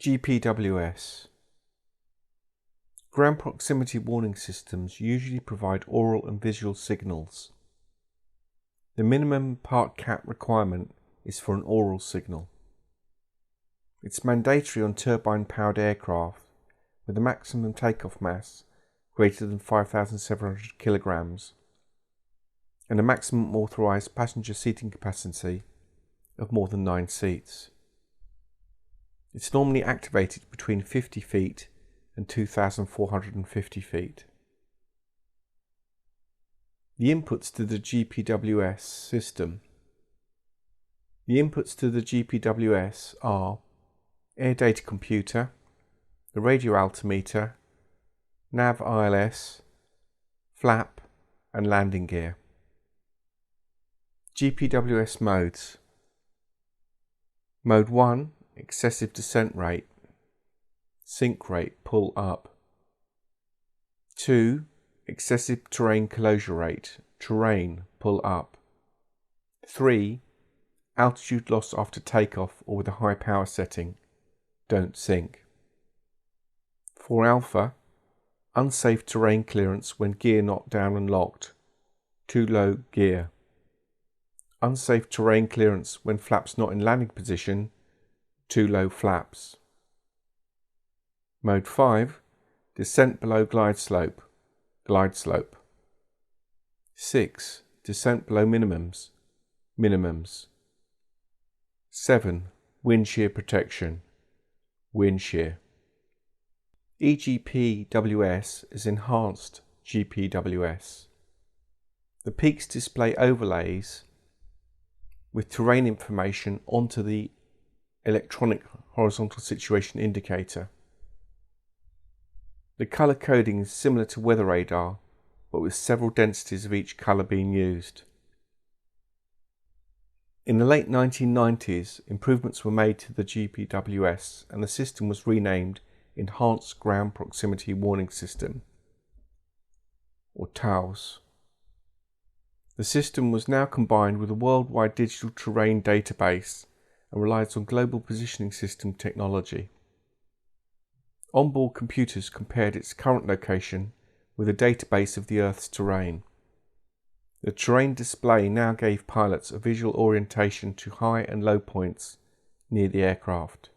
GPWS. Ground proximity warning systems usually provide oral and visual signals. The minimum part cap requirement is for an oral signal. It's mandatory on turbine-powered aircraft with a maximum takeoff mass greater than 5,700 kilograms and a maximum authorized passenger seating capacity of more than 9 seats. It's normally activated between 50 feet and 2,450 feet. The inputs to the GPWS system. The inputs to the GPWS are air data computer, the radio altimeter, nav ILS, flap and landing gear. GPWS modes. Mode 1, excessive descent rate, sink rate, pull up. 2, excessive terrain closure rate, terrain, pull up. 3, altitude loss after takeoff or with a high power setting, don't sink. 4 alpha, unsafe terrain clearance when gear not down and locked, too low gear. Unsafe terrain clearance when flaps not in landing position, too low flaps. Mode 5, descent below glide slope, glide slope. 6, descent below minimums, minimums. 7, wind shear protection, wind shear. EGPWS is enhanced GPWS. The peaks display overlays with terrain information onto the electronic horizontal situation indicator. The colour coding is similar to weather radar, but with several densities of each colour being used. In the late 1990s, improvements were made to the GPWS and the system was renamed Enhanced Ground Proximity Warning System, or TAWS. The system was now combined with a worldwide digital terrain database and relies on global positioning system technology. Onboard computers compared its current location with a database of the Earth's terrain. The terrain display now gave pilots a visual orientation to high and low points near the aircraft.